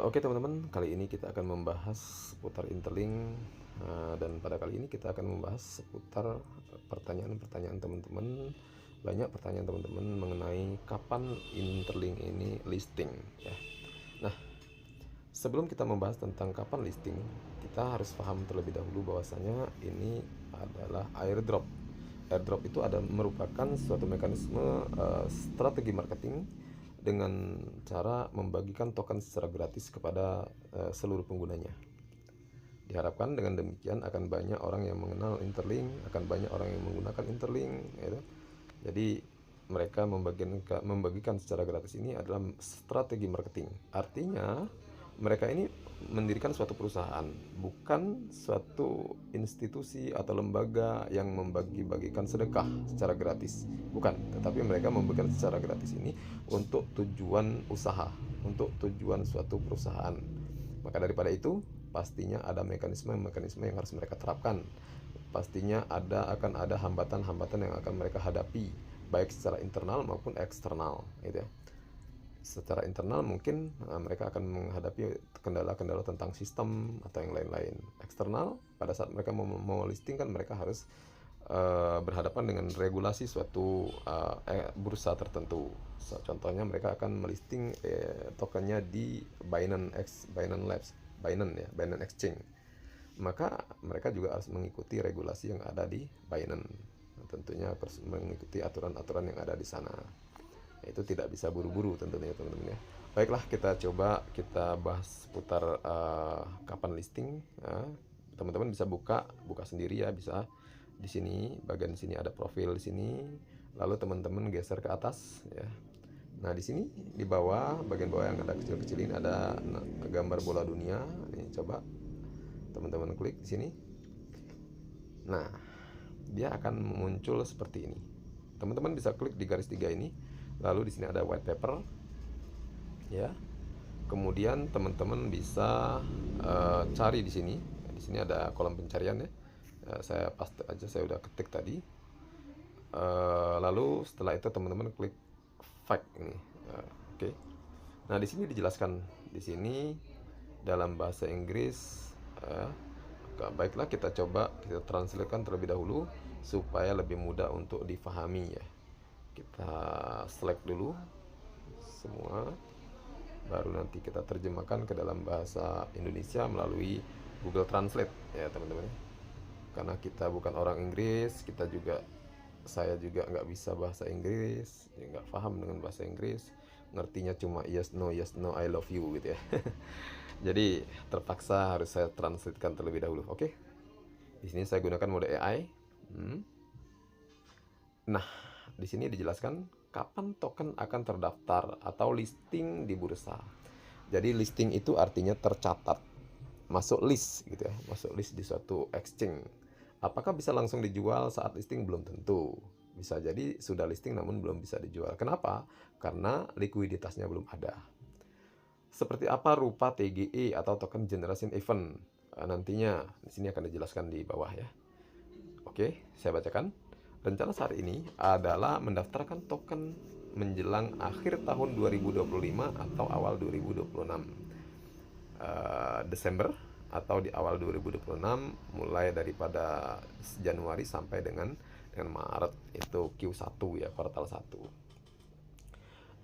Oke teman-teman, kali ini kita akan membahas seputar Interlink, dan pada kali ini kita akan membahas seputar pertanyaan-pertanyaan teman-teman. Banyak pertanyaan teman-teman mengenai kapan Interlink ini listing ya. Nah, sebelum kita membahas tentang kapan listing, kita harus paham terlebih dahulu bahwasanya ini adalah airdrop. Airdrop itu merupakan suatu mekanisme strategi marketing dengan cara membagikan token secara gratis kepada seluruh penggunanya. Diharapkan dengan demikian akan banyak orang yang mengenal Interlink, akan banyak orang yang menggunakan Interlink, gitu. Jadi mereka membagikan secara gratis ini adalah strategi marketing. Artinya mereka ini mendirikan suatu perusahaan, bukan suatu institusi atau lembaga yang membagi-bagikan sedekah secara gratis. Bukan, tetapi mereka membagikan secara gratis ini untuk tujuan usaha, untuk tujuan suatu perusahaan. Maka daripada itu, pastinya ada mekanisme-mekanisme yang harus mereka terapkan. Pastinya akan ada hambatan-hambatan yang akan mereka hadapi, baik secara internal maupun eksternal, gitu ya. Secara internal mungkin mereka akan menghadapi kendala-kendala tentang sistem atau yang lain-lain. Eksternal, pada saat mereka mau listing kan mereka harus berhadapan dengan regulasi suatu bursa tertentu. Contohnya mereka akan melisting tokennya di Binance Labs, Binance Exchange. Maka mereka juga harus mengikuti regulasi yang ada di Binance. Tentunya harus mengikuti aturan-aturan yang ada di sana. Itu tidak bisa buru-buru tentunya teman-teman ya. Baiklah, kita bahas seputar kapan listing ya. Teman-teman bisa buka sendiri ya, bisa di sini, bagian sini ada profil di sini, lalu teman-teman geser ke atas ya. Nah, di sini di bawah, bagian bawah yang ada kecil-kecil ini ada gambar bola dunia. Ini coba teman-teman klik di sini. Nah, dia akan muncul seperti ini. Teman-teman bisa klik di garis 3 ini. Lalu di sini ada white paper ya. Kemudian teman-teman bisa cari di sini. Di sini ada kolom pencarian ya. Saya paste aja, saya udah ketik tadi. Lalu setelah itu teman-teman klik fact ini. Oke. Nah, di sini dijelaskan di sini dalam bahasa Inggris. Baiklah, kita translatekan terlebih dahulu supaya lebih mudah untuk difahami ya. Kita select dulu semua, baru nanti kita terjemahkan ke dalam bahasa Indonesia melalui Google Translate ya teman-teman. Karena kita bukan orang Inggris, saya juga nggak bisa bahasa Inggris, ya nggak paham dengan bahasa Inggris, ngertinya cuma yes no I love you gitu ya. Jadi terpaksa harus saya translatekan terlebih dahulu. Oke, di sini saya gunakan mode AI. Nah, di sini dijelaskan kapan token akan terdaftar atau listing di bursa. Jadi listing itu artinya tercatat, masuk list gitu ya, masuk list di suatu exchange. Apakah bisa langsung dijual saat listing? Belum tentu. Bisa jadi sudah listing namun belum bisa dijual. Kenapa? Karena likuiditasnya belum ada. Seperti apa rupa TGE atau token generation event? Nantinya di sini akan dijelaskan di bawah ya. Oke, saya bacakan. Rencana saat ini adalah mendaftarkan token menjelang akhir tahun 2025 atau awal 2026. Desember atau di awal 2026, mulai daripada Januari sampai dengan Maret, itu Q1 ya, kuartal 1.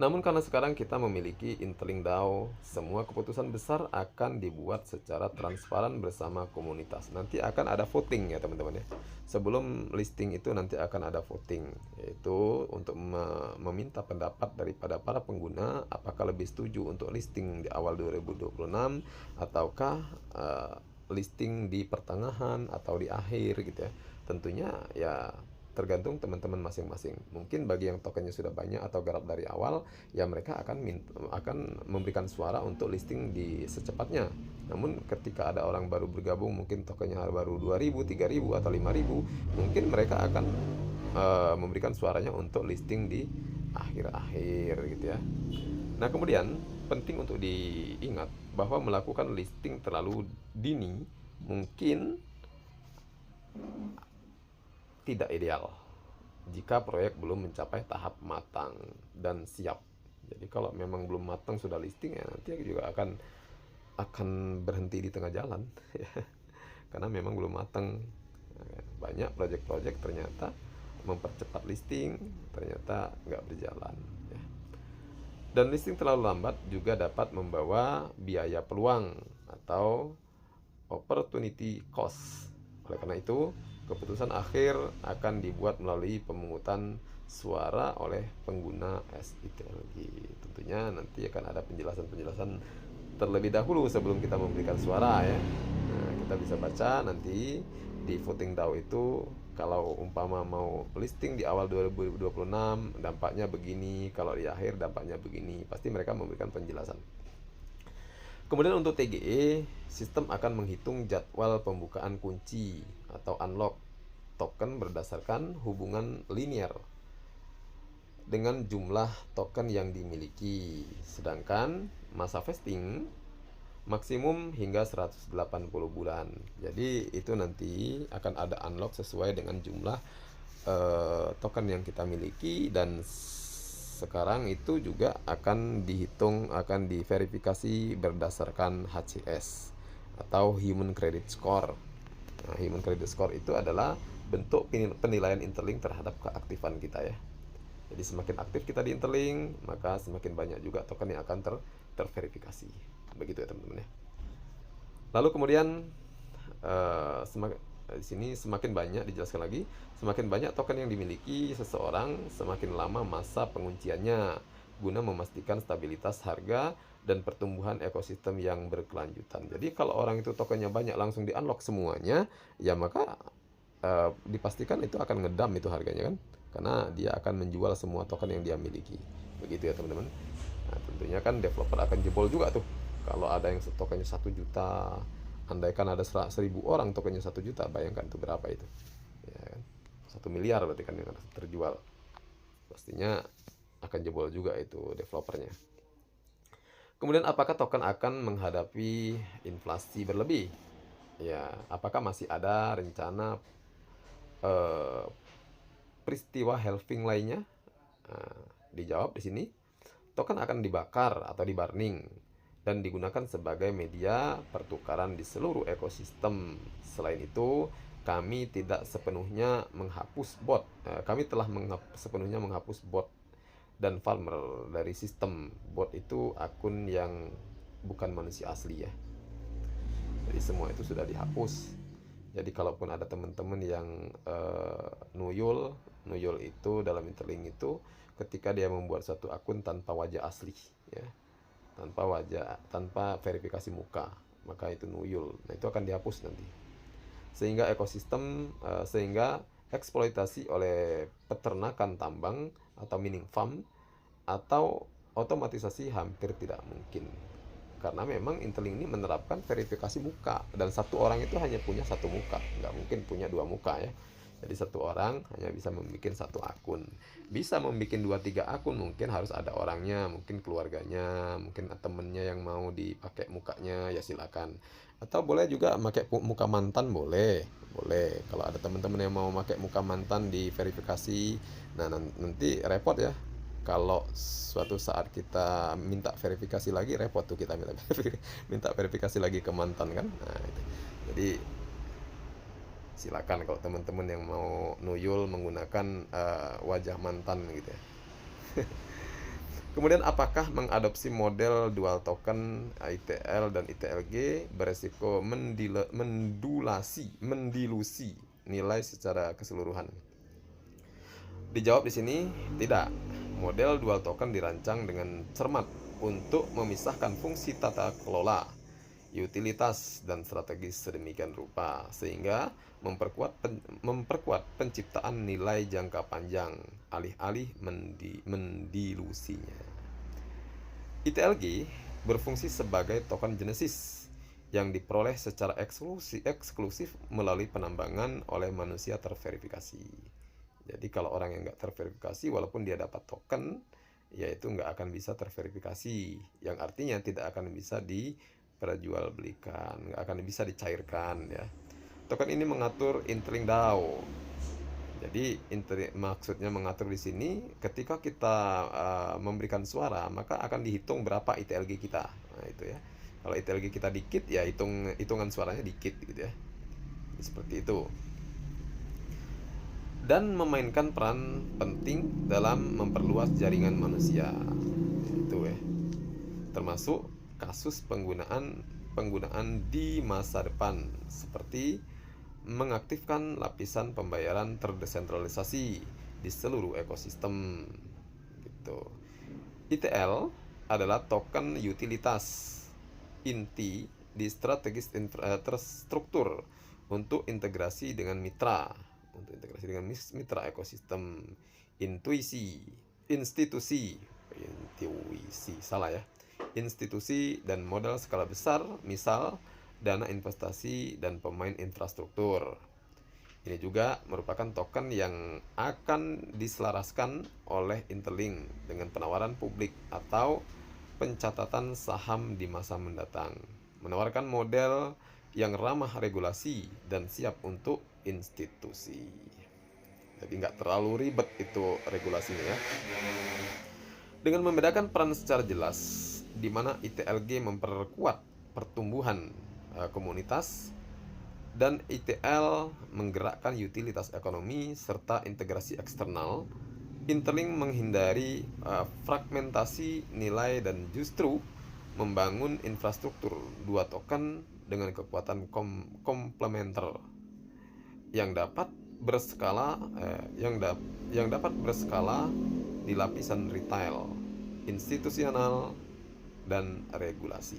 Namun karena sekarang kita memiliki Interlink DAO, semua keputusan besar akan dibuat secara transparan bersama komunitas. Nanti akan ada voting ya teman-teman ya. Sebelum listing itu nanti akan ada voting, yaitu untuk meminta pendapat daripada para pengguna apakah lebih setuju untuk listing di awal 2026 ataukah listing di pertengahan atau di akhir gitu ya. Tentunya ya tergantung teman-teman masing-masing. Mungkin bagi yang tokennya sudah banyak atau garap dari awal, ya mereka akan memberikan suara untuk listing di secepatnya. Namun ketika ada orang baru bergabung, mungkin tokennya baru 2.000, 3.000 atau 5.000, mungkin mereka akan memberikan suaranya untuk listing di akhir-akhir gitu ya. Nah, kemudian penting untuk diingat bahwa melakukan listing terlalu dini mungkin tidak ideal jika proyek belum mencapai tahap matang dan siap. Jadi kalau memang belum matang sudah listing ya nanti juga akan berhenti di tengah jalan ya. Karena memang belum matang. Banyak project-project ternyata mempercepat listing ternyata nggak berjalan ya. Dan listing terlalu lambat juga dapat membawa biaya peluang atau opportunity cost. Oleh karena itu, keputusan akhir akan dibuat melalui pemungutan suara oleh pengguna SITLG. Tentunya nanti akan ada penjelasan-penjelasan terlebih dahulu sebelum kita memberikan suara ya. Nah, kita bisa baca nanti di voting DAO itu, kalau umpama mau listing di awal 2026 dampaknya begini, kalau di akhir dampaknya begini. Pasti mereka memberikan penjelasan. Kemudian untuk TGE, sistem akan menghitung jadwal pembukaan kunci atau unlock token berdasarkan hubungan linear dengan jumlah token yang dimiliki. Sedangkan masa vesting maksimum hingga 180 bulan. Jadi itu nanti akan ada unlock sesuai dengan jumlah token yang kita miliki, dan sekarang itu juga akan dihitung, akan diverifikasi berdasarkan HCS atau Human Credit Score. Nah, Human Credit Score itu adalah bentuk penilaian Interlink terhadap keaktifan kita ya. Jadi semakin aktif kita di Interlink, maka semakin banyak juga token yang akan terverifikasi. Begitu ya teman-teman ya. Lalu kemudian di sini semakin banyak dijelaskan lagi, semakin banyak token yang dimiliki seseorang, semakin lama masa pengunciannya guna memastikan stabilitas harga dan pertumbuhan ekosistem yang berkelanjutan. Jadi kalau orang itu tokennya banyak langsung di unlock semuanya, ya maka dipastikan itu akan ngedam itu harganya kan, karena dia akan menjual semua token yang dia miliki. Begitu ya teman-teman. Nah, tentunya kan developer akan jebol juga tuh kalau ada yang tokennya 1 juta. Andaikan ada 1000 orang tokennya 1 juta, bayangkan itu berapa itu ya kan? 1 miliar berarti kan yang terjual. Pastinya akan jebol juga itu developernya. Kemudian apakah token akan menghadapi inflasi berlebih? Ya, apakah masih ada rencana peristiwa halving lainnya? Nah, dijawab di sini, token akan dibakar atau diburning dan digunakan sebagai media pertukaran di seluruh ekosistem. Selain itu, kami tidak sepenuhnya menghapus bot. Kami telah sepenuhnya menghapus bot dan farmer dari sistem. Bot itu akun yang bukan manusia asli ya. Jadi semua itu sudah dihapus. Jadi kalaupun ada teman-teman yang nuyul itu dalam Interlink itu ketika dia membuat satu akun tanpa wajah asli ya, tanpa verifikasi muka, maka itu nuyul. Nah, itu akan dihapus nanti. Sehingga sehingga eksploitasi oleh peternakan tambang atau mining farm atau otomatisasi hampir tidak mungkin. Karena memang Interlink ini menerapkan verifikasi muka, dan satu orang itu hanya punya satu muka, nggak mungkin punya 2 muka ya. Jadi satu orang hanya bisa membuat satu akun. Bisa membuat 2-3 akun, mungkin harus ada orangnya, mungkin keluarganya, mungkin temennya yang mau dipakai mukanya, ya silakan. Atau boleh juga pakai muka mantan, boleh. Kalau ada teman-teman yang mau pakai muka mantan di verifikasi, nah nanti repot ya. Kalau suatu saat kita minta verifikasi lagi, repot tuh kita minta verifikasi lagi ke mantan kan. Nah, itu. Jadi silakan kalau teman-teman yang mau nuyul menggunakan wajah mantan gitu ya. Kemudian apakah mengadopsi model dual token ITL dan ITLG beresiko mendilusi nilai secara keseluruhan? Dijawab di sini tidak. Model dual token dirancang dengan cermat untuk memisahkan fungsi tata kelola, utilitas, dan strategis sedemikian rupa sehingga memperkuat penciptaan nilai jangka panjang alih-alih mendilusinya. ITLG berfungsi sebagai token genesis yang diperoleh secara eksklusif melalui penambangan oleh manusia terverifikasi. Jadi kalau orang yang nggak terverifikasi, walaupun dia dapat token, yaitu nggak akan bisa terverifikasi, yang artinya tidak akan bisa diperjualbelikan, nggak akan bisa dicairkan ya. Token ini mengatur Interlink DAO Jadi maksudnya mengatur di sini, ketika kita memberikan suara, maka akan dihitung berapa ITLG kita. Nah, itu ya. Kalau ITLG kita dikit, ya hitungan suaranya dikit gitu ya. Seperti itu. Dan memainkan peran penting dalam memperluas jaringan manusia. Itu ya. Termasuk kasus penggunaan di masa depan, seperti mengaktifkan lapisan pembayaran terdesentralisasi di seluruh ekosistem gitu. ITL adalah token utilitas inti di strategis terstruktur untuk integrasi dengan mitra ekosistem, institusi dan modal skala besar, misal dana investasi dan pemain infrastruktur. Ini juga merupakan token yang akan diselaraskan oleh Interlink dengan penawaran publik atau pencatatan saham di masa mendatang, menawarkan model yang ramah regulasi dan siap untuk institusi. Jadi nggak terlalu ribet itu regulasinya ya. Dengan membedakan peran secara jelas, di mana ITLG memperkuat pertumbuhan komunitas dan ITL menggerakkan utilitas ekonomi serta integrasi eksternal, Interlink menghindari fragmentasi nilai dan justru membangun infrastruktur dua token dengan kekuatan komplementer yang dapat berskala di lapisan retail, institusional, dan regulasi.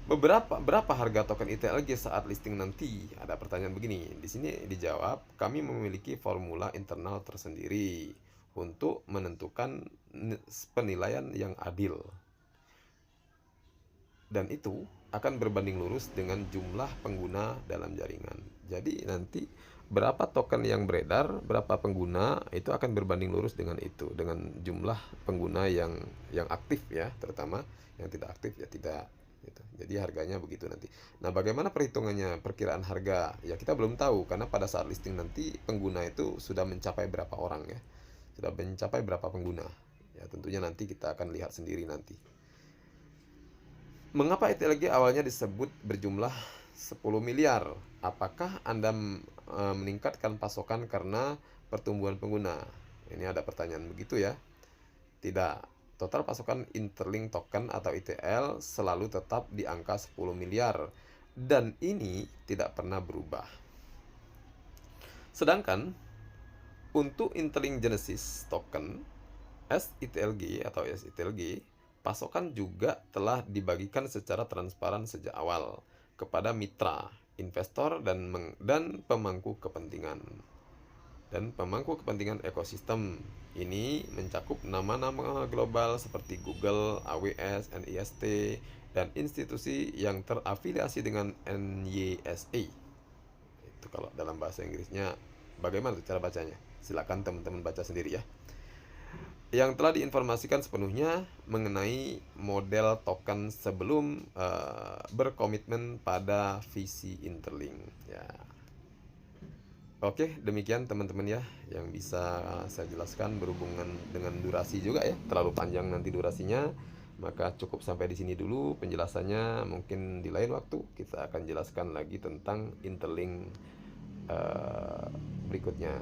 Berapa harga token ITLG saat listing nanti? Ada pertanyaan begini. Di sini dijawab, kami memiliki formula internal tersendiri untuk menentukan penilaian yang adil. Dan itu akan berbanding lurus dengan jumlah pengguna dalam jaringan. Jadi nanti berapa token yang beredar, berapa pengguna, itu akan berbanding lurus dengan itu, dengan jumlah pengguna yang aktif ya, terutama yang tidak aktif ya tidak gitu. Jadi harganya begitu nanti. Nah, bagaimana perhitungannya, perkiraan harga? Ya kita belum tahu karena pada saat listing nanti pengguna itu sudah mencapai berapa orang ya. Sudah mencapai berapa pengguna. Ya tentunya nanti kita akan lihat sendiri nanti. Mengapa ITLG awalnya disebut berjumlah 10 miliar? Apakah Anda meningkatkan pasokan karena pertumbuhan pengguna? Ini ada pertanyaan begitu ya. Tidak. Total pasokan Interlink token atau ITL selalu tetap di angka 10 miliar dan ini tidak pernah berubah. Sedangkan untuk Interlink Genesis token SITLG atau SITLG, pasokan juga telah dibagikan secara transparan sejak awal kepada mitra, investor dan pemangku kepentingan. Dan pemangku kepentingan ekosistem ini mencakup nama-nama global seperti Google, AWS, NIST, dan institusi yang terafiliasi dengan NYSE. Itu kalau dalam bahasa Inggrisnya. Bagaimana cara bacanya? Silakan teman-teman baca sendiri ya. Yang telah diinformasikan sepenuhnya mengenai model token sebelum berkomitmen pada visi Interlink ya. Oke, demikian teman-teman ya yang bisa saya jelaskan berhubungan dengan durasi juga ya. Terlalu panjang nanti durasinya, maka cukup sampai di sini dulu penjelasannya. Mungkin di lain waktu kita akan jelaskan lagi tentang Interlink berikutnya.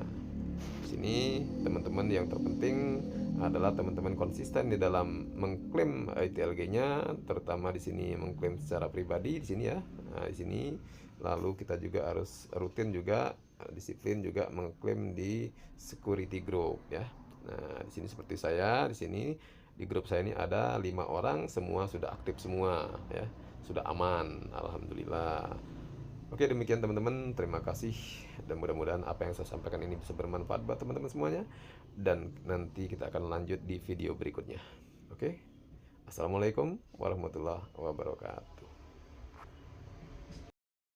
Di sini teman-teman yang terpenting adalah teman-teman konsisten di dalam mengklaim ITLG-nya, terutama di sini mengklaim secara pribadi di sini ya. Nah, di sini lalu kita juga harus rutin juga disiplin juga mengklaim di security group ya. Nah, di sini seperti saya di sini di grup saya ini ada 5 orang, semua sudah aktif semua ya. Sudah aman, alhamdulillah. Oke, demikian teman-teman, terima kasih dan mudah-mudahan apa yang saya sampaikan ini bisa bermanfaat buat teman-teman semuanya dan nanti kita akan lanjut di video berikutnya. Oke. Assalamualaikum warahmatullahi wabarakatuh.